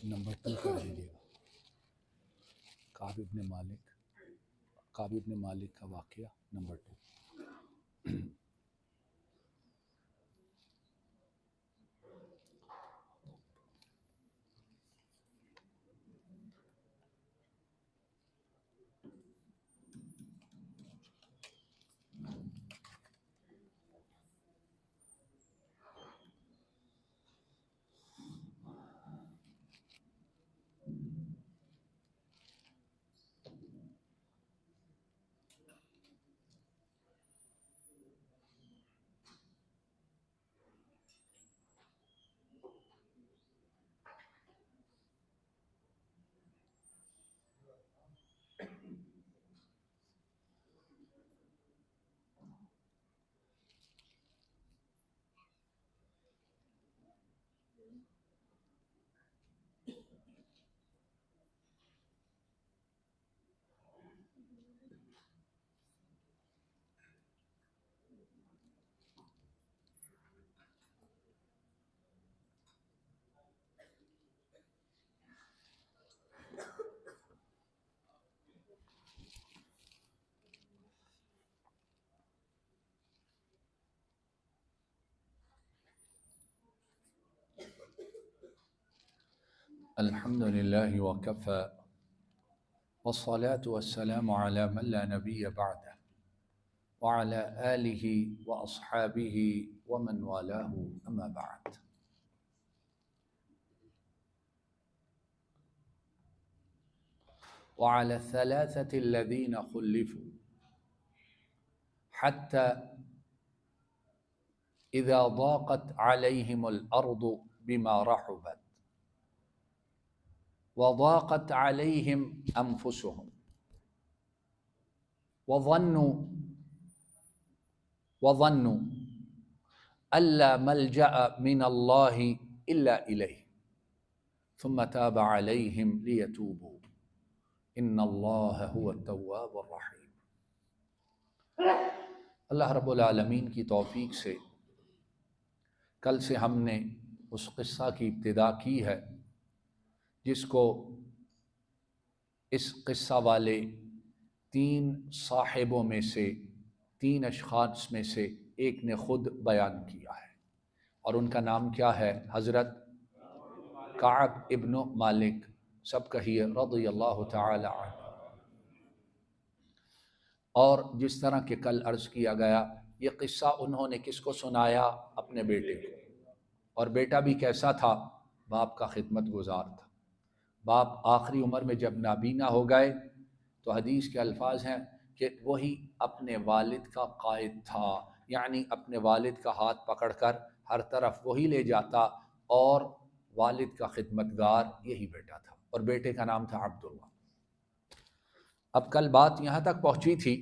Number 2 کر دیجیے گا۔ کعب ابن مالک کا واقعہ نمبر 2۔ الحمد للہ وکفى والصلاة والسلام على من لا نبی بعده وعلى آلہ واصحابہ ومن والاہ اما بعد۔ وعلى الثلاثة الذين خلفوا حتى إذا ضاقت عليهم الأرض بما رحبت وضاقت عليهم أنفسهم وظنوا أن لا ملجأ من الله إلا إليه ثم تاب عليهم ليتوبوا إن الله هو التواب الرحيم۔ اللہ رب العالمین کی توفیق سے کل سے ہم نے اس قصہ کی ابتدا کی ہے جس کو اس قصہ والے 3 صاحبوں میں سے 3 اشخاص میں سے ایک نے خود بیان کیا ہے، اور ان کا نام کیا ہے؟ حضرت کعب ابن مالک، سب کہیے رضی اللہ تعالی عنہ۔ اور جس طرح کہ کل عرض کیا گیا، یہ قصہ انہوں نے کس کو سنایا؟ اپنے بیٹے کو، اور بیٹا بھی کیسا تھا؟ باپ کا خدمت گزار تھا۔ باپ آخری عمر میں جب نابینا ہو گئے تو حدیث کے الفاظ ہیں کہ وہی اپنے والد کا قائد تھا، یعنی اپنے والد کا ہاتھ پکڑ کر ہر طرف وہی لے جاتا، اور والد کا خدمتگار یہی بیٹا تھا، اور بیٹے کا نام تھا عبداللہ۔ اب کل بات یہاں تک پہنچی تھی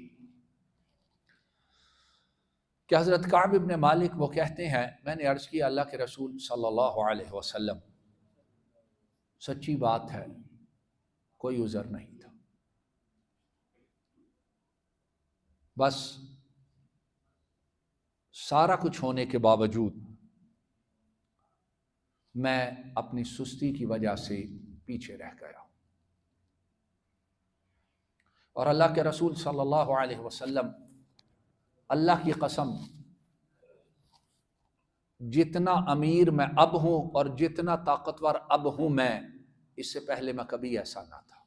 کہ حضرت کعب ابن مالک وہ کہتے ہیں، میں نے عرض کیا اللہ کے رسول صلی اللہ علیہ وسلم، سچی بات ہے کوئی عذر نہیں تھا، بس سارا کچھ ہونے کے باوجود میں اپنی سستی کی وجہ سے پیچھے رہ گیا، اور اللہ کے رسول صلی اللہ علیہ وسلم، اللہ کی قسم، جتنا امیر میں اب ہوں اور جتنا طاقتور اب ہوں میں، اس سے پہلے میں کبھی ایسا نہ تھا،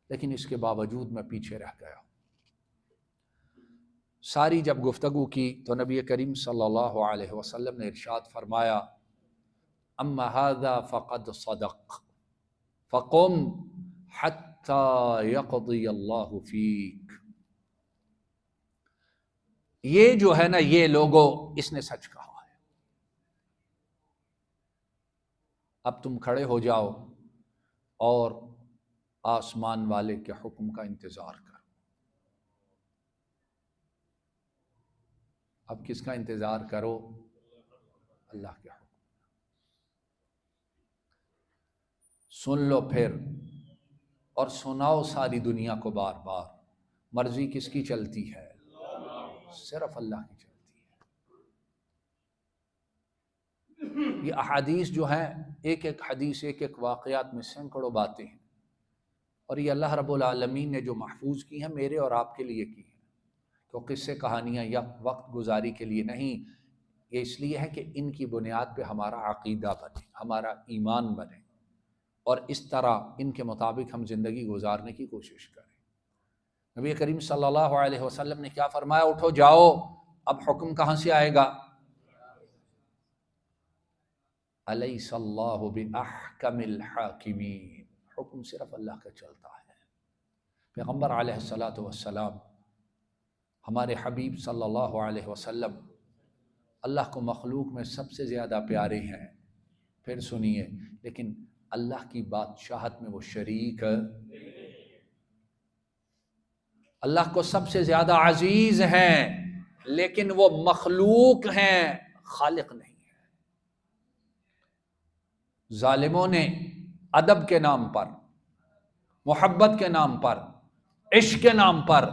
لیکن اس کے باوجود میں پیچھے رہ گیا۔ ساری جب گفتگو کی تو نبی کریم صلی اللہ علیہ وسلم نے ارشاد فرمایا، اما هذا فقد صدق فقم حتى يقضي اللہ فیک۔ یہ جو ہے نا، یہ لوگوں، اس نے سچ کہا ہے، اب تم کھڑے ہو جاؤ اور آسمان والے کے حکم کا انتظار کرو۔ اب کس کا انتظار کرو؟ اللہ کے حکم۔ سن لو پھر، اور سناؤ ساری دنیا کو بار بار، مرضی کس کی چلتی ہے؟ صرف اللہ کی چلتی ہے۔ یہ احادیث جو ہیں، ایک ایک حدیث، ایک ایک واقعات میں سینکڑوں باتیں ہیں، اور یہ اللہ رب العالمین نے جو محفوظ کی ہیں میرے اور آپ کے لیے کی ہیں، تو قصے کہانیاں یا وقت گزاری کے لیے نہیں، یہ اس لیے ہے کہ ان کی بنیاد پہ ہمارا عقیدہ بنے، ہمارا ایمان بنے، اور اس طرح ان کے مطابق ہم زندگی گزارنے کی کوشش کریں۔ نبی کریم صلی اللہ علیہ وسلم نے کیا فرمایا؟ اٹھو جاؤ، اب حکم کہاں سے آئے گا؟ الیس اللہ باحکم الحاکمین، حکم صرف اللہ کا چلتا ہے۔ پیغمبر علیہ الصلاۃ والسلام، ہمارے حبیب صلی اللہ علیہ وسلم اللہ کو مخلوق میں سب سے زیادہ پیارے ہیں، پھر سنیے، لیکن اللہ کی بادشاہت میں وہ شریک، اللہ کو سب سے زیادہ عزیز ہیں، لیکن وہ مخلوق ہیں، خالق نہیں ہے۔ ظالموں نے ادب کے نام پر، محبت کے نام پر، عشق کے نام پر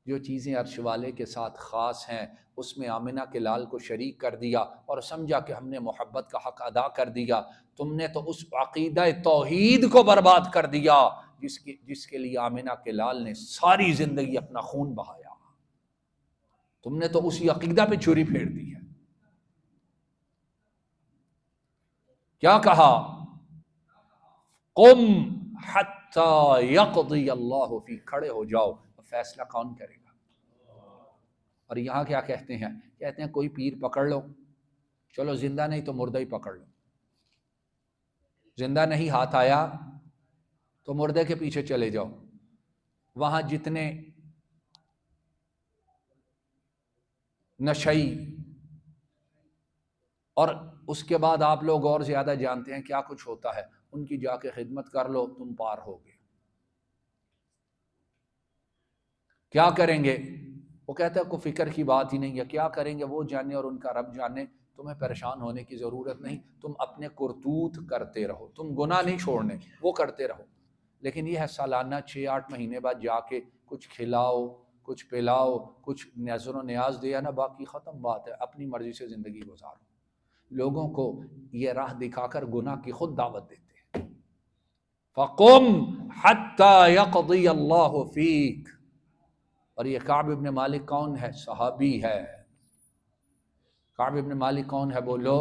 جو چیزیں عرش والے کے ساتھ خاص ہیں، اس میں آمنہ کے لال کو شریک کر دیا اور سمجھا کہ ہم نے محبت کا حق ادا کر دیا۔ تم نے تو اس عقیدہ توحید کو برباد کر دیا جس کے لیے آمنہ کے لال نے ساری زندگی اپنا خون بہایا۔ تم نے تو اسی عقیدہ پہ چھری پھیر دی ہے۔ کیا کہا؟ قم حتی یقضی اللہ فی، کھڑے ہو جاؤ، فیصلہ کون کرے گا؟ اور یہاں کیا کہتے ہیں؟ کہتے ہیں کوئی پیر پکڑ لو، چلو زندہ نہیں تو مردہ ہی پکڑ لو، زندہ نہیں ہاتھ آیا تو مردے کے پیچھے چلے جاؤ، وہاں جتنے نشئی، اور اس کے بعد آپ لوگ اور زیادہ جانتے ہیں کیا کچھ ہوتا ہے، ان کی جا کے خدمت کر لو، تم پار ہوگے۔ کیا کریں گے؟ وہ کہتا ہے کوئی فکر کی بات ہی نہیں ہے، کیا کریں گے وہ جانے اور ان کا رب جانے، تمہیں پریشان ہونے کی ضرورت نہیں، تم اپنے کرتوت کرتے رہو، تم گناہ نہیں چھوڑنے، وہ کرتے رہو۔ لیکن یہ ہے سالانہ 6-8 مہینے بعد جا کے کچھ کھلاؤ، کچھ پلاؤ، کچھ نظر و نیاز دیا نا، باقی ختم بات ہے، اپنی مرضی سے زندگی گزارو۔ لوگوں کو یہ راہ دکھا کر گناہ کی خود دعوت دیتے ہیں۔ فَقُمْ حَتَّى يَقْضِيَ اللَّهُ فِيكَ۔ اور یہ کعب ابن مالک کون ہے؟ صحابی ہے۔ کعب ابن مالک کون ہے؟ بولو۔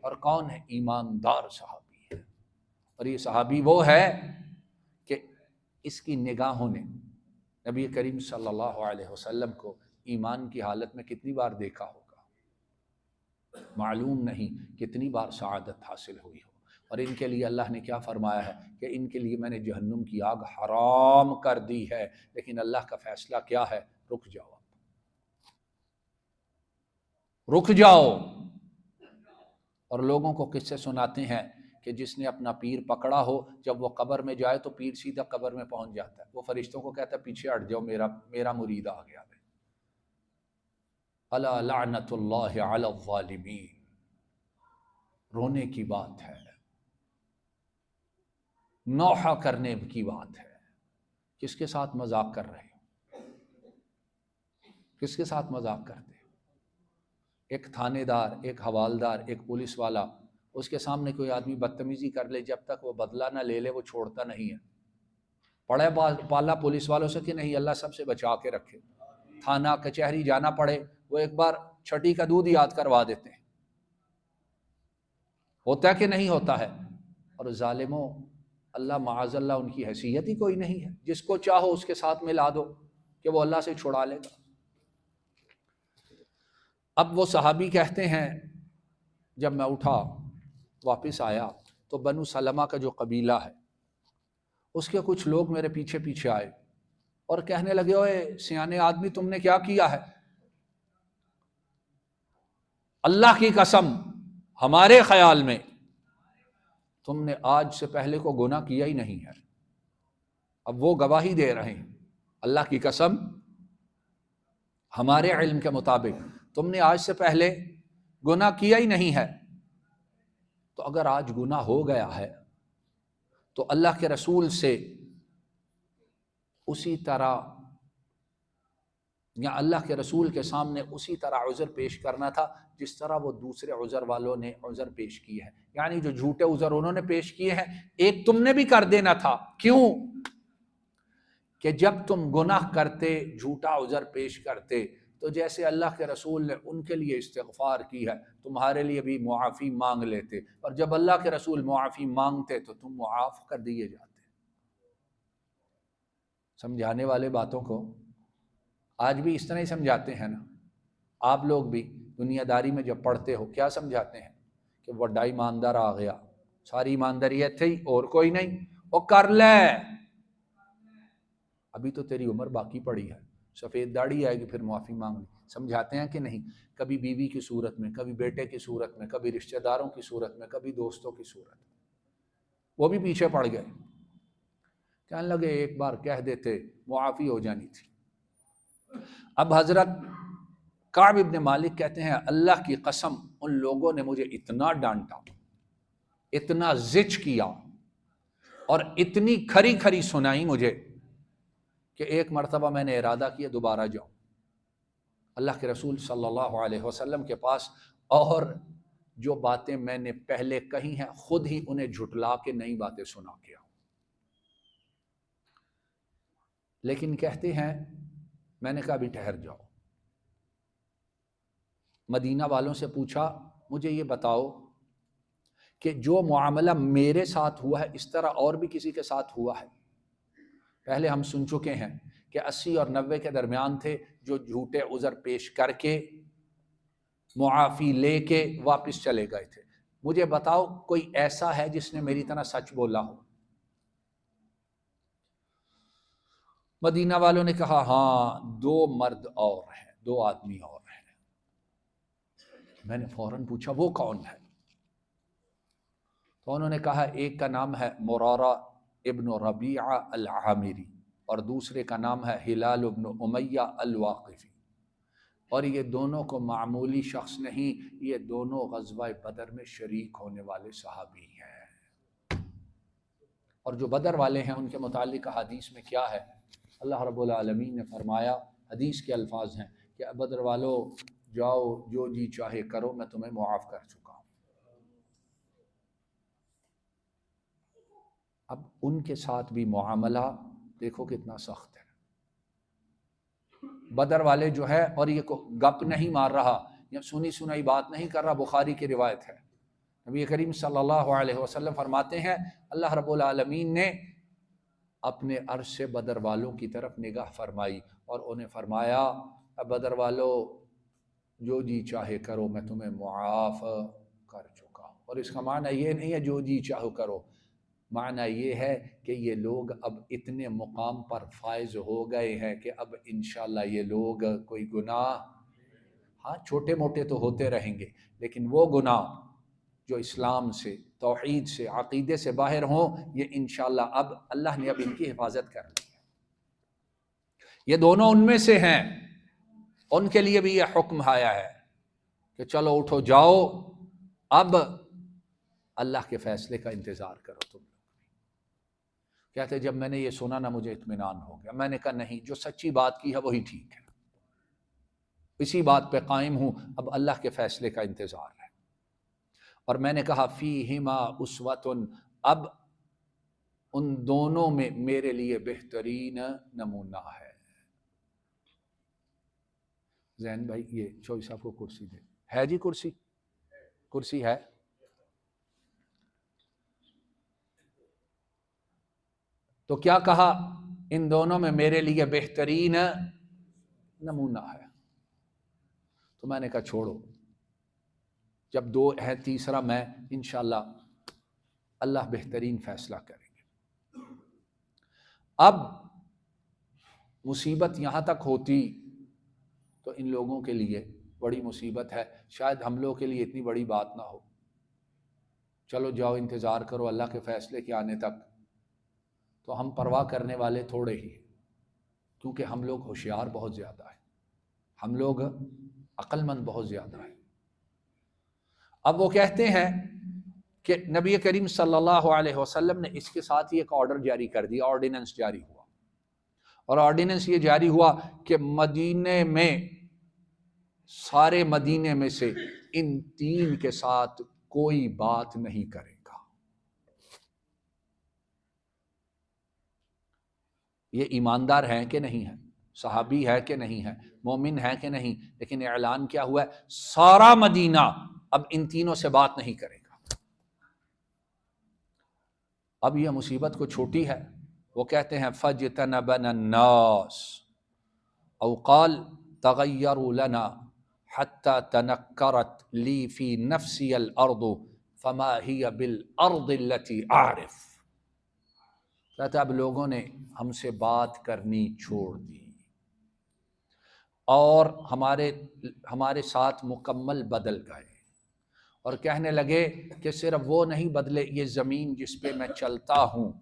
اور کون ہے؟ ایماندار صحابی ہے۔ اور یہ صحابی وہ ہے کہ اس کی نگاہوں نے نبی کریم صلی اللہ علیہ وسلم کو ایمان کی حالت میں کتنی بار دیکھا ہوگا، معلوم نہیں کتنی بار سعادت حاصل ہوئی ہو۔ اور ان کے لیے اللہ نے کیا فرمایا ہے کہ ان کے لیے میں نے جہنم کی آگ حرام کر دی ہے، لیکن اللہ کا فیصلہ کیا ہے؟ رک جاؤ، رک جاؤ۔ اور لوگوں کو قصے سناتے ہیں کہ جس نے اپنا پیر پکڑا ہو، جب وہ قبر میں جائے تو پیر سیدھا قبر میں پہنچ جاتا ہے، وہ فرشتوں کو کہتا ہے پیچھے ہٹ جاؤ، میرا مرید آ گیا ہے۔ الا لعنت اللہ علی الظالمین، رونے کی بات ہے، نوحہ کرنے کی بات ہے۔ کس کے ساتھ مذاق کر رہے ہو؟ کس کے ساتھ مذاق کرتے ہو؟ ایک تھانے دار، ایک حوالدار، ایک پولیس والا، اس کے سامنے کوئی آدمی بدتمیزی کر لے، جب تک وہ بدلہ نہ لے لے وہ چھوڑتا نہیں ہے۔ پڑے پالا پولیس والوں سے کہ نہیں، اللہ سب سے بچا کے رکھے۔ تھانہ کچہری جانا پڑے، وہ ایک بار چھٹی کا دودھ یاد کروا دیتے ہیں۔ ہوتا ہے کہ نہیں ہوتا ہے؟ اور ظالموں، اللہ معاذ اللہ ان کی حیثیت ہی کوئی نہیں ہے، جس کو چاہو اس کے ساتھ ملا دو کہ وہ اللہ سے چھڑا لے گا۔ اب وہ صحابی کہتے ہیں جب میں اٹھا واپس آیا تو بنو سلمہ کا جو قبیلہ ہے اس کے کچھ لوگ میرے پیچھے پیچھے آئے اور کہنے لگے، اوے سیانے آدمی تم نے کیا کیا ہے؟ اللہ کی قسم ہمارے خیال میں تم نے آج سے پہلے کو گناہ کیا ہی نہیں ہے۔ اب وہ گواہی دے رہے ہیں، اللہ کی قسم ہمارے علم کے مطابق تم نے آج سے پہلے گناہ کیا ہی نہیں ہے۔ تو اگر آج گناہ ہو گیا ہے تو اللہ کے رسول سے اسی طرح یا اللہ کے رسول کے سامنے اسی طرح عذر پیش کرنا تھا جس طرح وہ دوسرے عذر والوں نے عذر پیش کیے ہیں. یعنی جو جھوٹے عذر انہوں نے پیش کیے ہیں ایک تم نے بھی کر دینا تھا. کیوں؟ کہ جب تم گناہ کرتے جھوٹا عذر پیش کرتے تو جیسے اللہ کے رسول نے ان کے لیے استغفار کی ہے تمہارے لیے بھی معافی مانگ لیتے, اور جب اللہ کے رسول معافی مانگتے تو تم معاف کر دیے جاتے. سمجھانے والے باتوں کو آج بھی اس طرح ہی سمجھاتے ہیں نا. آپ لوگ بھی دنیا داری میں جب پڑھتے ہو کیا سمجھاتے ہیں کہ بڑا ایماندار آ گیا, ساری ایمانداری تھی اور کوئی نہیں, وہ کر لے, ابھی تو تیری عمر باقی پڑی ہے, سفید داڑھی آئے گی پھر معافی مانگ لی. سمجھاتے ہیں کہ نہیں؟ کبھی بیوی کی صورت میں, کبھی بیٹے کی صورت میں, کبھی رشتہ داروں کی صورت میں, کبھی دوستوں کی صورت میں. وہ بھی پیچھے پڑ گئے, کہنے لگے ایک بار کہہ دیتے معافی ہو جانی تھی. اب حضرت کعب ابن مالک کہتے ہیں اللہ کی قسم ان لوگوں نے مجھے اتنا ڈانٹا, اتنا زج کیا اور اتنی کھری کھری سنائی مجھے کہ ایک مرتبہ میں نے ارادہ کیا دوبارہ جاؤں اللہ کے رسول صلی اللہ علیہ وسلم کے پاس, اور جو باتیں میں نے پہلے کہی ہیں خود ہی انہیں جھٹلا کے نئی باتیں سنا کے آؤں. لیکن کہتے ہیں میں نے کہا بھی ٹھہر جاؤ. مدینہ والوں سے پوچھا مجھے یہ بتاؤ کہ جو معاملہ میرے ساتھ ہوا ہے اس طرح اور بھی کسی کے ساتھ ہوا ہے؟ پہلے ہم سن چکے ہیں کہ 80 اور 90 کے درمیان تھے جو جھوٹے عذر پیش کر کے معافی لے کے واپس چلے گئے تھے. مجھے بتاؤ کوئی ایسا ہے جس نے میری طرح سچ بولا ہو؟ مدینہ والوں نے کہا ہاں 2 مرد اور ہیں, 2 آدمی اور ہیں. میں نے فوراً پوچھا وہ کون ہے؟ تو انہوں نے کہا ایک کا نام ہے مرارہ ابن ربیعہ العامری اور دوسرے کا نام ہے ہلال ابن امیہ الواقفی, اور یہ دونوں کو معمولی شخص نہیں, یہ دونوں غزوہ بدر میں شریک ہونے والے صحابی ہیں. اور جو بدر والے ہیں ان کے متعلق حدیث میں کیا ہے؟ اللہ رب العالمین نے فرمایا, حدیث کے الفاظ ہیں کہ بدر والو جاؤ جو جی چاہے کرو میں تمہیں معاف کر چکا ہوں. اب ان کے ساتھ بھی معاملہ دیکھو کتنا سخت ہے. بدر والے جو ہے, اور یہ گپ نہیں مار رہا یا سنی سنائی بات نہیں کر رہا, بخاری کی روایت ہے, نبی کریم صلی اللہ علیہ وسلم فرماتے ہیں اللہ رب العالمین نے اپنے عرش سے بدر والوں کی طرف نگاہ فرمائی اور انہیں فرمایا بدر والو جو جی چاہے کرو میں تمہیں معاف کر چکا ہوں. اور اس کا معنی یہ نہیں ہے جو جی چاہو کرو, معنی یہ ہے کہ یہ لوگ اب اتنے مقام پر فائز ہو گئے ہیں کہ اب انشاءاللہ یہ لوگ کوئی گناہ, ہاں چھوٹے موٹے تو ہوتے رہیں گے, لیکن وہ گناہ جو اسلام سے, توحید سے, عقیدے سے باہر ہوں, یہ انشاءاللہ اب اللہ نے اب ان کی حفاظت کر لی. یہ دونوں ان میں سے ہیں, ان کے لیے بھی یہ حکم آیا ہے کہ چلو اٹھو جاؤ, اب اللہ کے فیصلے کا انتظار کرو. تم کہتے جب میں نے یہ سنا نا مجھے اطمینان ہو گیا. میں نے کہا نہیں, جو سچی بات کی ہے وہی ٹھیک ہے, اسی بات پہ قائم ہوں, اب اللہ کے فیصلے کا انتظار ہے. اور میں نے کہا فیہما اسوۃ, اب ان دونوں میں میرے لیے بہترین نمونہ ہے. زین بھائی یہ چوئی صاحب کو کرسی دے, ہے جی کرسی ہے. تو کیا کہا ان دونوں میں میرے لیے بہترین نمونہ ہے. تو میں نے کہا چھوڑو, جب 2 ہے تیسرا میں, انشاءاللہ اللہ بہترین فیصلہ کریں گے. اب مصیبت یہاں تک ہوتی تو ان لوگوں کے لیے بڑی مصیبت ہے, شاید ہم لوگوں کے لیے اتنی بڑی بات نہ ہو. چلو جاؤ انتظار کرو اللہ کے فیصلے کے آنے تک. تو ہم پرواہ کرنے والے تھوڑے ہی, کیونکہ ہم لوگ ہوشیار بہت زیادہ ہیں, ہم لوگ عقل مند بہت زیادہ ہیں. اب وہ کہتے ہیں کہ نبی کریم صلی اللہ علیہ وسلم نے اس کے ساتھ ہی ایک آرڈر جاری کر دیا, آرڈیننس جاری ہوا, اور آرڈیننس یہ جاری ہوا کہ مدینے میں سارے مدینے میں سے ان 3 کے ساتھ کوئی بات نہیں کرے گا۔ یہ ایماندار ہیں کہ نہیں ہیں، صحابی ہے کہ نہیں ہے، مومن ہے کہ نہیں، لیکن اعلان کیا ہوا ہے سارا مدینہ اب ان تینوں سے بات نہیں کرے گا۔ اب یہ مصیبت کو چھوٹی ہے، وہ کہتے ہیں فَاجْتَنَبَنَا النَّاسُ او قال تغیروا لنا حتى تنکرت لی فی نفسی الارض فما ہی بالارض التي اعرف۔ کہتا اب لوگوں نے ہم سے بات کرنی چھوڑ دی اور ہمارے ساتھ مکمل بدل گئے، اور کہنے لگے کہ صرف وہ نہیں بدلے، یہ زمین جس پہ میں چلتا ہوں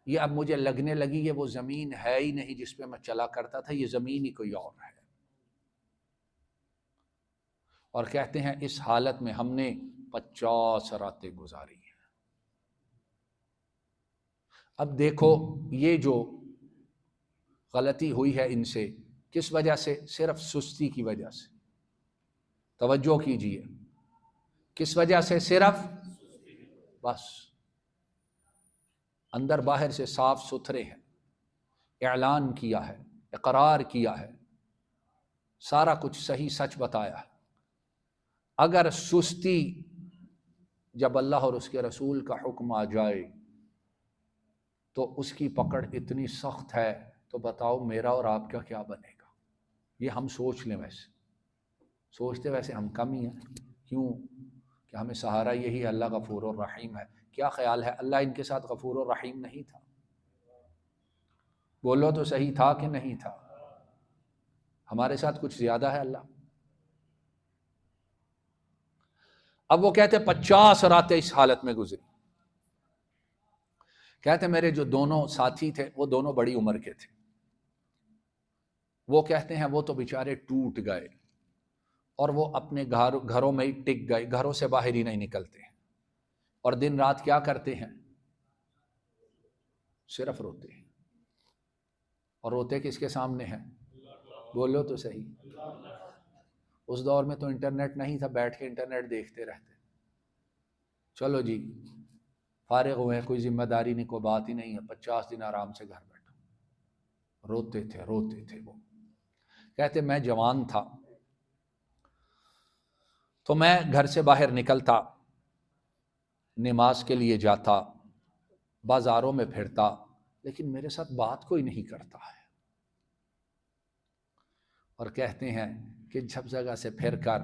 یہ اب مجھے لگنے لگی یہ وہ زمین ہے ہی نہیں جس پہ میں چلا کرتا تھا، یہ زمین ہی کوئی اور ہے۔ اور کہتے ہیں اس حالت میں ہم نے 50 راتیں گزاری ہیں۔ اب دیکھو یہ جو غلطی ہوئی ہے ان سے، کس وجہ سے؟ صرف سستی کی وجہ سے۔ توجہ کیجئے، کس وجہ سے؟ صرف بس اندر باہر سے صاف ستھرے ہیں، اعلان کیا ہے، اقرار کیا ہے، سارا کچھ صحیح سچ بتایا ہے۔ اگر سستی جب اللہ اور اس کے رسول کا حکم آ جائے تو اس کی پکڑ اتنی سخت ہے، تو بتاؤ میرا اور آپ کا کیا بنے گا؟ یہ ہم سوچ لیں، ویسے سوچتے ویسے ہم کم ہی ہیں، کیوں کہ ہمیں سہارا یہی ہے، اللہ غفور الرحیم ہے۔ کیا خیال ہے اللہ ان کے ساتھ غفور الرحیم نہیں تھا؟ بولو تو صحیح، تھا کہ نہیں تھا؟ ہمارے ساتھ کچھ زیادہ ہے اللہ؟ اب وہ کہتے 50 راتیں اس حالت میں گزری۔ کہتے میرے جو دونوں ساتھی تھے وہ دونوں بڑی عمر کے تھے، وہ کہتے ہیں وہ تو بیچارے ٹوٹ گئے اور وہ اپنے گھروں میں ہی ٹک گئے، گھروں سے باہر ہی نہیں نکلتے ہیں، اور دن رات کیا کرتے ہیں؟ صرف روتے ہیں۔ اور روتے کس کے سامنے ہیں؟ بولو تو صحیح۔ اس دور میں تو انٹرنیٹ نہیں تھا، بیٹھ کے انٹرنیٹ دیکھتے رہتے، چلو جی فارغ ہوئے، کوئی ذمہ داری نہیں، کوئی بات ہی نہیں ہے، 50 دن آرام سے گھر بیٹھو۔ روتے تھے وہ۔ کہتے میں جوان تھا تو میں گھر سے باہر نکلتا، نماز کے لیے جاتا، بازاروں میں پھرتا، لیکن میرے ساتھ بات کوئی نہیں کرتا ہے۔ اور کہتے ہیں کہ جب جگہ سے پھر کر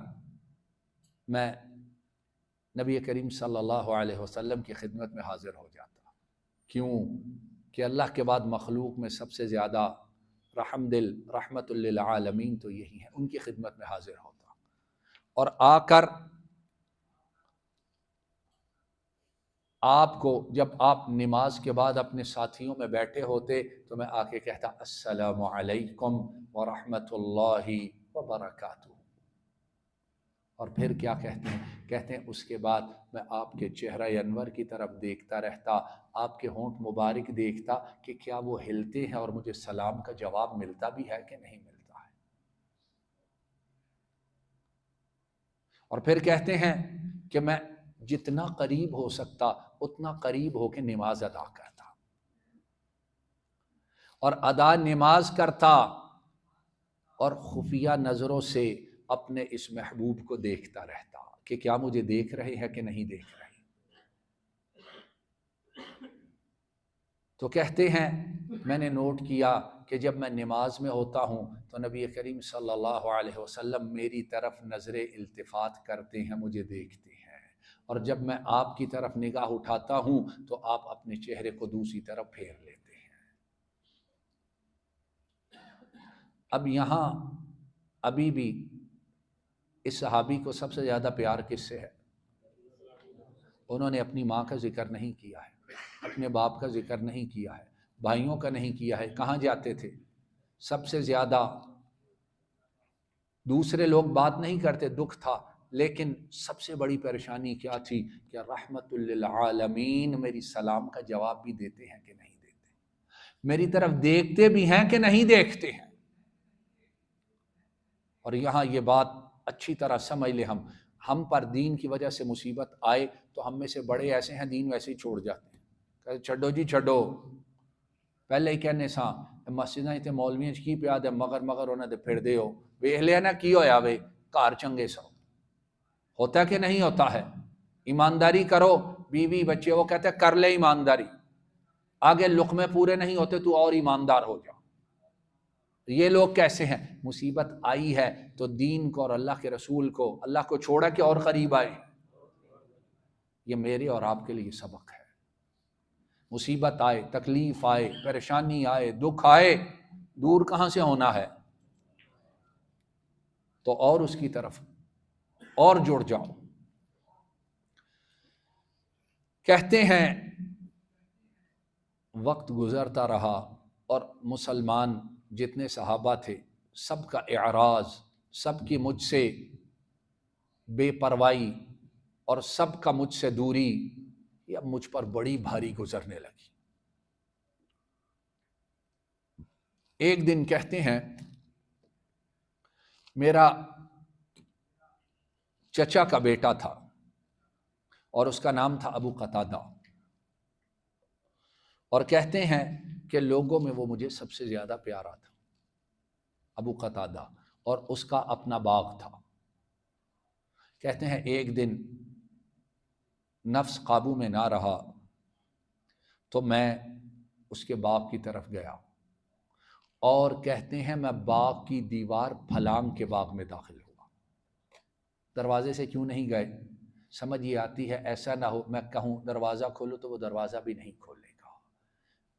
میں نبی کریم صلی اللہ علیہ وسلم کی خدمت میں حاضر ہو جاتا۔ کیوں کہ اللہ کے بعد مخلوق میں سب سے زیادہ رحم دل، رحمت للعالمین تو یہی ہے، ان کی خدمت میں حاضر ہوتا، اور آ کر آپ کو جب آپ نماز کے بعد اپنے ساتھیوں میں بیٹھے ہوتے تو میں آ کے کہتا السلام علیکم ورحمۃ اللہ وبرکاتہ۔ اور پھر کیا کہتے ہیں؟ کہتے ہیں اس کے بعد میں آپ کے چہرہ انور کی طرف دیکھتا رہتا، آپ کے ہونٹ مبارک دیکھتا کہ کیا وہ ہلتے ہیں اور مجھے سلام کا جواب ملتا بھی ہے کہ نہیں ملتا ہے۔ اور پھر کہتے ہیں کہ میں جتنا قریب ہو سکتا اتنا قریب ہو کے نماز ادا کرتا، اور ادا نماز کرتا اور خفیہ نظروں سے اپنے اس محبوب کو دیکھتا رہتا کہ کیا مجھے دیکھ رہے ہیں کہ نہیں دیکھ رہے۔ تو کہتے ہیں میں نے نوٹ کیا کہ جب میں نماز میں ہوتا ہوں تو نبی کریم صلی اللہ علیہ وسلم میری طرف نظر التفات کرتے ہیں، مجھے دیکھتے ہیں، اور جب میں آپ کی طرف نگاہ اٹھاتا ہوں تو آپ اپنے چہرے کو دوسری طرف پھیر لیتے ہیں۔ اب یہاں ابھی بھی اس صحابی کو سب سے زیادہ پیار کس سے ہے؟ انہوں نے اپنی ماں کا ذکر نہیں کیا ہے، اپنے باپ کا ذکر نہیں کیا ہے، بھائیوں کا نہیں کیا ہے۔ کہاں جاتے تھے؟ سب سے زیادہ دوسرے لوگ بات نہیں کرتے، دکھ تھا، لیکن سب سے بڑی پریشانی کیا تھی کہ رحمت للعالمین میری سلام کا جواب بھی دیتے ہیں کہ نہیں دیتے۔ میری طرف دیکھتے بھی ہیں کہ نہیں دیکھتے ہیں؟ اور یہاں یہ بات اچھی طرح سمجھ لیں، ہم پر دین کی وجہ سے مصیبت آئے تو ہم میں سے بڑے ایسے ہیں دین ویسے ہی چھوڑ جاتے ہیں، کہتے چھڈو جی چھڈو، پہلے ہی کہنے سا مسجداں تے مولویاں کی پیا دے مگر انہاں دے پھر دے ہو ویکھ لیا نا کی ہویا وے گھر چنگے سو، ہوتا کہ نہیں ہوتا ہے؟ ایمانداری کرو، بیوی بچے، وہ کہتے ہیں کر لے ایمانداری، آگے لقمے پورے نہیں ہوتے تو اور ایماندار ہو جا۔ یہ لوگ کیسے ہیں؟ مصیبت آئی ہے تو دین کو اور اللہ کے رسول کو، اللہ کو چھوڑا کہ اور قریب آئے۔ یہ میرے اور آپ کے لیے سبق ہے، مصیبت آئے، تکلیف آئے، پریشانی آئے، دکھ آئے، دور کہاں سے ہونا ہے تو اور اس کی طرف اور جڑ جاؤ۔ کہتے ہیں وقت گزرتا رہا اور مسلمان جتنے صحابہ تھے سب کا اعراض، سب کی مجھ سے بے پروائی اور سب کا مجھ سے دوری یہ اب مجھ پر بڑی بھاری گزرنے لگی۔ ایک دن کہتے ہیں میرا چچا کا بیٹا تھا اور اس کا نام تھا ابو قتادہ، اور کہتے ہیں کہ لوگوں میں وہ مجھے سب سے زیادہ پیارا تھا ابو قتادہ، اور اس کا اپنا باغ تھا۔ کہتے ہیں ایک دن نفس قابو میں نہ رہا تو میں اس کے باغ کی طرف گیا، اور کہتے ہیں میں باغ کی دیوار پھلانگ کے باغ میں داخل ہوا۔ دروازے سے کیوں نہیں گئے؟ سمجھ یہ آتی ہے ایسا نہ ہو میں کہوں دروازہ کھولو تو وہ دروازہ بھی نہیں کھولے گا۔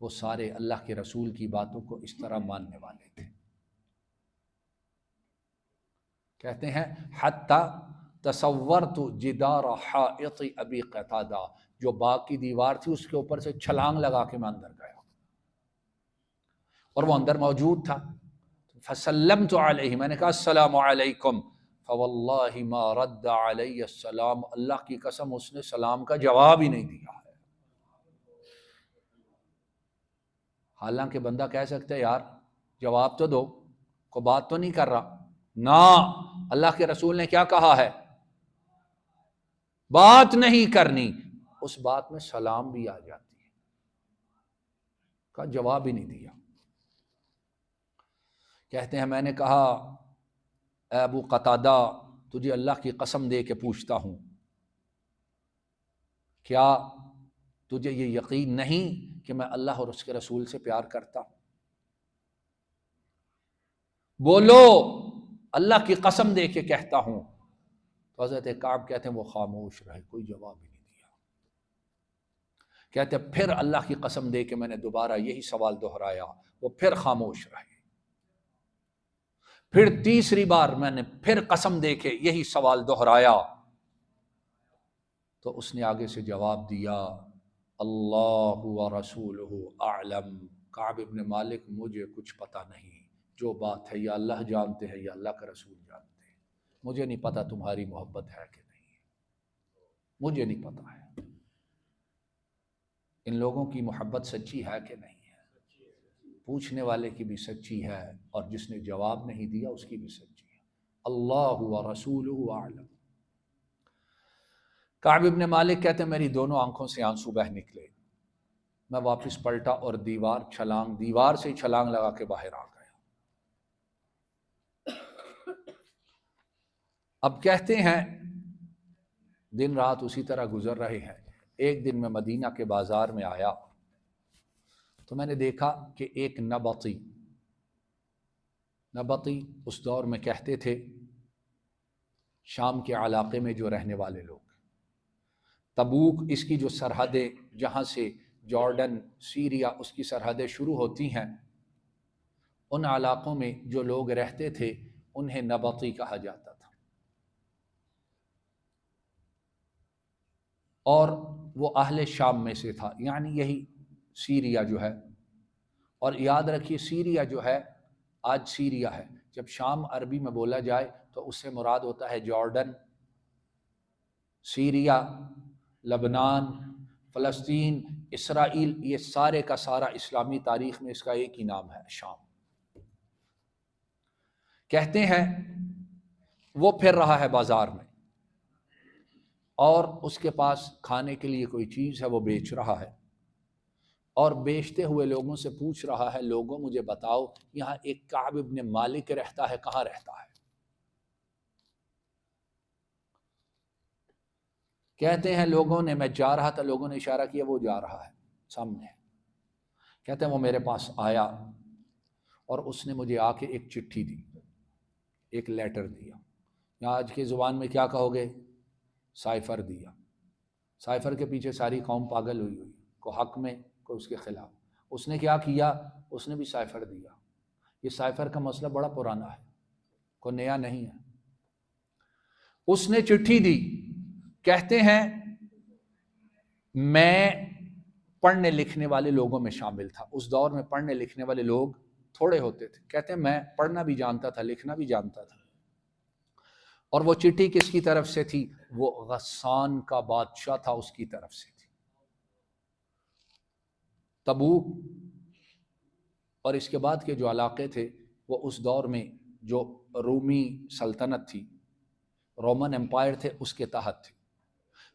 وہ سارے اللہ کے رسول کی باتوں کو اس طرح ماننے والے تھے۔ کہتے ہیں حتی تصورت جدار حائط ابی قتادہ، جو باغ کی دیوار تھی اس کے اوپر سے چھلانگ لگا کے میں اندر گیا اور وہ اندر موجود تھا۔ فسلمت علیہ، میں نے کہا السلام علیکم، فواللہ ما رد علی السلام، اللہ کی قسم اس نے سلام کا جواب ہی نہیں دیا ہے۔ حالانکہ بندہ کہہ سکتا ہے یار جواب تو دو، کوئی بات تو نہیں کر رہا، نہ، اللہ کے رسول نے کیا کہا ہے؟ بات نہیں کرنی، اس بات میں سلام بھی آ جاتی ہے، کا جواب ہی نہیں دیا۔ کہتے ہیں میں نے کہا اے ابو قتادہ تجھے اللہ کی قسم دے کے پوچھتا ہوں، کیا تجھے یہ یقین نہیں کہ میں اللہ اور اس کے رسول سے پیار کرتا ہوں؟ بولو، اللہ کی قسم دے کے کہتا ہوں۔ تو حضرت کعب کہتے ہیں وہ خاموش رہے، کوئی جواب ہی نہیں دیا۔ کہتے ہیں پھر اللہ کی قسم دے کے میں نے دوبارہ یہی سوال دہرایا، وہ پھر خاموش رہے۔ پھر تیسری بار میں نے پھر قسم دے کے یہی سوال دہرایا تو اس نے آگے سے جواب دیا اللہ ورسولہ اعلم، کعب ابن مالک مجھے کچھ پتہ نہیں، جو بات ہے یا اللہ جانتے ہیں یا اللہ کا رسول جانتے ہیں، مجھے نہیں پتہ تمہاری محبت ہے کہ نہیں، مجھے نہیں پتہ ہے ان لوگوں کی محبت سچی ہے کہ نہیں ہے، پوچھنے والے کی بھی سچی ہے اور جس نے جواب نہیں دیا اس کی بھی سچی ہے، اللہ ورسولہ اعلم۔ کعب ابن مالک کہتے ہیں میری دونوں آنکھوں سے آنسو بہہ نکلے، میں واپس پلٹا اور دیوار سے چھلانگ لگا کے باہر آ گیا۔ اب کہتے ہیں دن رات اسی طرح گزر رہے ہیں۔ ایک دن میں مدینہ کے بازار میں آیا تو میں نے دیکھا کہ ایک نبطی اس دور میں کہتے تھے شام کے علاقے میں جو رہنے والے لوگ، تبوک اس کی جو سرحدیں جہاں سے جارڈن سیریا اس کی سرحدیں شروع ہوتی ہیں، ان علاقوں میں جو لوگ رہتے تھے انہیں نبطی کہا جاتا تھا، اور وہ اہل شام میں سے تھا، یعنی یہی سیریا جو ہے، اور یاد رکھیے سیریا جو ہے آج سیریا ہے، جب شام عربی میں بولا جائے تو اس سے مراد ہوتا ہے جارڈن، سیریا، لبنان، فلسطین، اسرائیل یہ سارے کا سارا اسلامی تاریخ میں اس کا ایک ہی نام ہے، شام۔ کہتے ہیں وہ پھر رہا ہے بازار میں اور اس کے پاس کھانے کے لیے کوئی چیز ہے، وہ بیچ رہا ہے، اور بیچتے ہوئے لوگوں سے پوچھ رہا ہے، لوگوں مجھے بتاؤ یہاں ایک کعب ابن مالک رہتا ہے، کہاں رہتا ہے؟ کہتے ہیں لوگوں نے، میں جا رہا تھا، لوگوں نے اشارہ کیا وہ جا رہا ہے سامنے۔ کہتے ہیں وہ میرے پاس آیا اور اس نے مجھے آ کے ایک چٹھی دی، ایک لیٹر دیا، یا آج کی زبان میں کیا کہو گے، سائفر دیا۔ سائفر کے پیچھے ساری قوم پاگل ہوئی ہوئی، کو حق میں کو اس کے خلاف۔ اس نے کیا کیا، اس نے بھی سائفر دیا۔ یہ سائفر کا مسئلہ بڑا پرانا ہے، کوئی نیا نہیں ہے۔ اس نے چٹھی دی، کہتے ہیں میں پڑھنے لکھنے والے لوگوں میں شامل تھا۔ اس دور میں پڑھنے لکھنے والے لوگ تھوڑے ہوتے تھے۔ کہتے ہیں میں پڑھنا بھی جانتا تھا، لکھنا بھی جانتا تھا۔ اور وہ چٹھی کس کی طرف سے تھی؟ وہ غسان کا بادشاہ تھا، اس کی طرف سے تھی۔ تبوک اور اس کے بعد کے جو علاقے تھے وہ اس دور میں جو رومی سلطنت تھی، رومن امپائر تھے، اس کے تحت تھے۔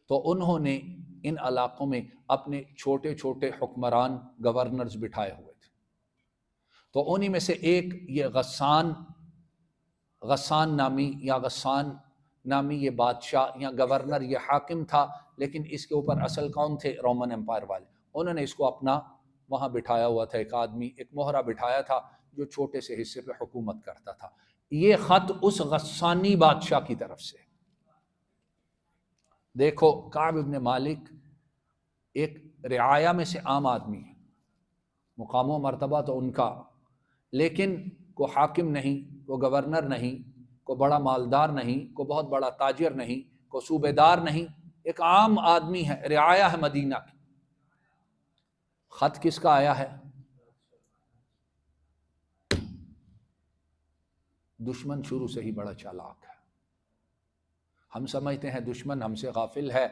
تو انہوں نے ان علاقوں میں اپنے چھوٹے چھوٹے حکمران، گورنرز بٹھائے ہوئے تھے۔ تو انہی میں سے ایک یہ غسان نامی یہ بادشاہ یا گورنر، یہ حاکم تھا، لیکن اس کے اوپر اصل کون تھے؟ رومن امپائر والے۔ انہوں نے اس کو اپنا وہاں بٹھایا ہوا تھا، ایک آدمی، ایک مہرہ بٹھایا تھا جو چھوٹے سے حصے پہ حکومت کرتا تھا۔ یہ خط اس غسانی بادشاہ کی طرف سے۔ دیکھو کعب ابن مالک ایک رعایا میں سے عام آدمی ہے، مقام و مرتبہ تو ان کا، لیکن کوئی حاکم نہیں، کوئی گورنر نہیں، کوئی بڑا مالدار نہیں، کوئی بہت بڑا تاجر نہیں، کوئی صوبے دار نہیں، ایک عام آدمی ہے، رعایا ہے مدینہ کی۔ خط کس کا آیا ہے؟ دشمن شروع سے ہی بڑا چالاک ہے۔ ہم سمجھتے ہیں دشمن ہم سے غافل ہے،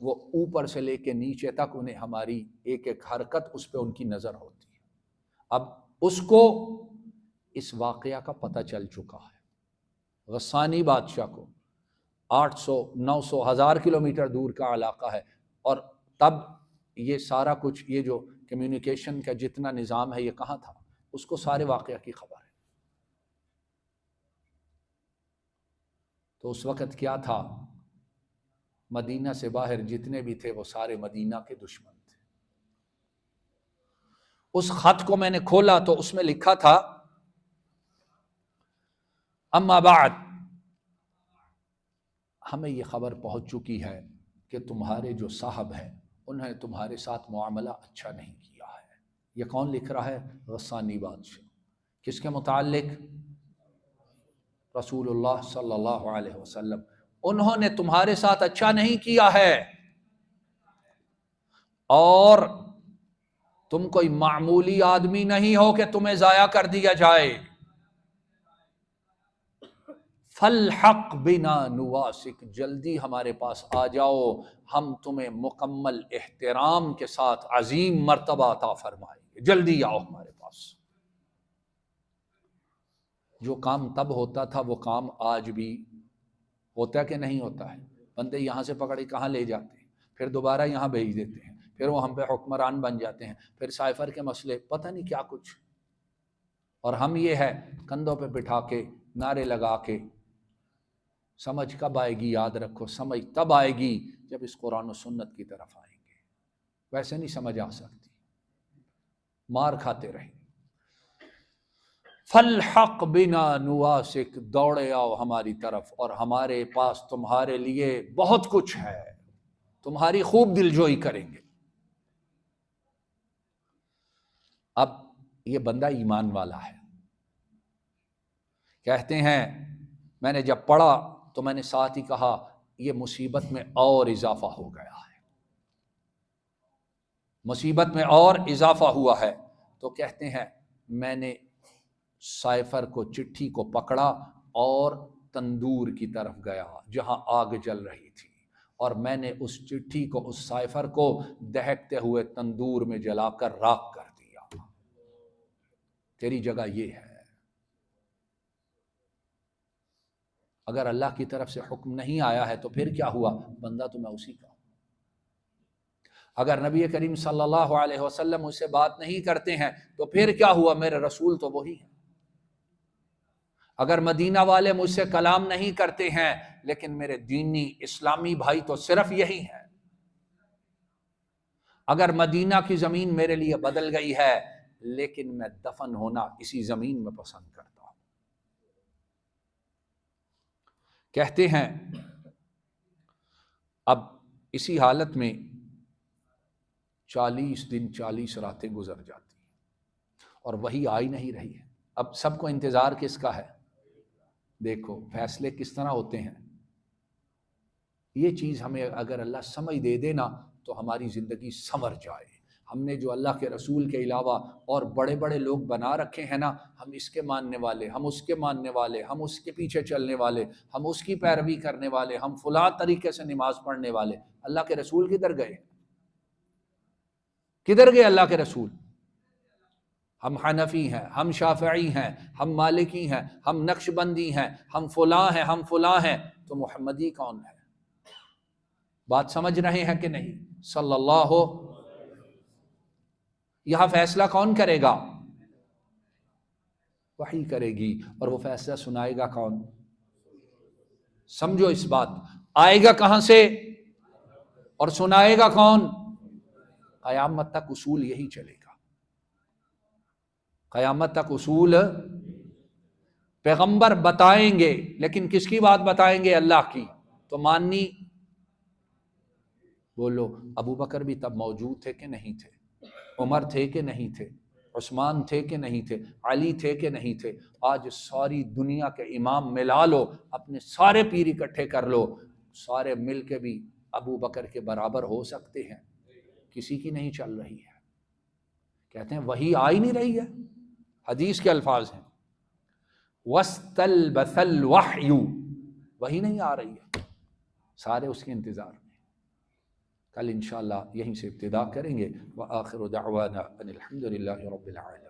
وہ اوپر سے لے کے نیچے تک انہیں ہماری ایک ایک حرکت اس پہ ان کی نظر ہوتی ہے۔ اب اس کو اس واقعہ کا پتہ چل چکا ہے، غسانی بادشاہ کو 800 900 1000 کلومیٹر دور کا علاقہ ہے، اور تب یہ سارا کچھ، یہ جو کمیونیکیشن کا جتنا نظام ہے یہ کہاں تھا، اس کو سارے واقعہ کی خبر ہے۔ تو اس وقت کیا تھا، مدینہ سے باہر جتنے بھی تھے وہ سارے مدینہ کے دشمن تھے۔ اس خط کو میں نے کھولا تو اس میں لکھا تھا، اما بعد، ہمیں یہ خبر پہنچ چکی ہے کہ تمہارے جو صاحب ہیں انہیں تمہارے ساتھ معاملہ اچھا نہیں کیا ہے۔ یہ کون لکھ رہا ہے؟ غسانی بادشاہ۔ کس کے متعلق؟ رسول اللہ صلی اللہ علیہ وسلم۔ انہوں نے تمہارے ساتھ اچھا نہیں کیا ہے، اور تم کوئی معمولی آدمی نہیں ہو کہ تمہیں ضائع کر دیا جائے۔ فالحق بنا نواسک، جلدی ہمارے پاس آ جاؤ، ہم تمہیں مکمل احترام کے ساتھ عظیم مرتبہ عطا فرمائیں گے، جلدی آؤ ہمارے پاس۔ جو کام تب ہوتا تھا وہ کام آج بھی ہوتا ہے کہ نہیں ہوتا ہے؟ بندے یہاں سے پکڑ کے کہاں لے جاتے ہیں، پھر دوبارہ یہاں بھیج دیتے ہیں، پھر وہ ہم پہ حکمران بن جاتے ہیں، پھر سائفر کے مسئلے، پتہ نہیں کیا کچھ، اور ہم یہ ہے کندھوں پہ بٹھا کے نعرے لگا کے۔ سمجھ کب آئے گی؟ یاد رکھو، سمجھ تب آئے گی جب اس قرآن و سنت کی طرف آئیں گے، ویسے نہیں سمجھ آ سکتی، مار کھاتے رہیں۔ فالحق بنا نواسک، دوڑے آؤ ہماری طرف، اور ہمارے پاس تمہارے لیے بہت کچھ ہے، تمہاری خوب دلجوئی کریں گے۔ اب یہ بندہ ایمان والا ہے، کہتے ہیں میں نے جب پڑھا تو میں نے ساتھ ہی کہا یہ مصیبت میں اور اضافہ ہو گیا ہے، مصیبت میں اور اضافہ ہوا ہے۔ تو کہتے ہیں میں نے سائفر کو، چٹھی کو پکڑا اور تندور کی طرف گیا جہاں آگ جل رہی تھی، اور میں نے اس چٹھی کو، اس سائفر کو دہکتے ہوئے تندور میں جلا کر راکھ کر دیا، تیری جگہ یہ ہے۔ اگر اللہ کی طرف سے حکم نہیں آیا ہے تو پھر کیا ہوا؟ بندہ تو میں اسی کا ہوں۔ اگر نبی کریم صلی اللہ علیہ وسلم مجھ سے بات نہیں کرتے ہیں تو پھر کیا ہوا؟ میرے رسول تو وہی ہیں۔ اگر مدینہ والے مجھ سے کلام نہیں کرتے ہیں لیکن میرے دینی اسلامی بھائی تو صرف یہی ہیں۔ اگر مدینہ کی زمین میرے لیے بدل گئی ہے لیکن میں دفن ہونا اسی زمین میں پسند کرتا ہوں۔ کہتے ہیں اب اسی حالت میں 40 دن 40 راتیں گزر جاتی ہیں اور وہی آ ہی نہیں رہی ہے۔ اب سب کو انتظار کس کا ہے؟ دیکھو فیصلے کس طرح ہوتے ہیں۔ یہ چیز ہمیں اگر اللہ سمجھ دے دے نا تو ہماری زندگی سنور جائے۔ ہم نے جو اللہ کے رسول کے علاوہ اور بڑے بڑے لوگ بنا رکھے ہیں نا، ہم اس کے ماننے والے، ہم اس کے ماننے والے، ہم اس کے پیچھے چلنے والے، ہم اس کی پیروی کرنے والے، ہم فلاں طریقے سے نماز پڑھنے والے، اللہ کے رسول کدھر گئے؟ کدھر گئے اللہ کے رسول؟ ہم حنفی ہیں، ہم شافعی ہیں، ہم مالکی ہیں، ہم نقش بندی ہیں، ہم فلاں ہیں، ہم فلاں ہیں، تو محمدی کون ہے؟ بات سمجھ رہے ہیں کہ نہیں؟ صلی اللہ ہو۔ یہاں فیصلہ کون کرے گا؟ وحی کرے گی، اور وہ فیصلہ سنائے گا کون؟ سمجھو اس بات، آئے گا کہاں سے اور سنائے گا کون؟ قیامت تک اصول یہی چلے گا۔ قیامت تک اصول پیغمبر بتائیں گے، لیکن کس کی بات بتائیں گے؟ اللہ کی۔ تو ماننی، بولو ابو بکر بھی تب موجود تھے کہ نہیں تھے؟ عمر تھے کہ نہیں تھے؟ عثمان تھے کہ نہیں تھے؟ علی تھے کہ نہیں تھے؟ آج ساری دنیا کے امام ملا لو، اپنے سارے پیر اکٹھے کر لو، سارے مل کے بھی ابو بکر کے برابر ہو سکتے ہیں؟ کسی کی نہیں چل رہی ہے۔ کہتے ہیں وہی آ ہی نہیں رہی ہے۔ حدیث کے الفاظ ہیں وَاسْتَلْبَثَ الْوَحْيُ، وہی نہیں آ رہی ہے، سارے اس کے انتظار میں۔ کل انشاءاللہ یہیں سے ابتدا کریں گے۔ وآخر دعوانا ان الحمد للہ رب العالمین۔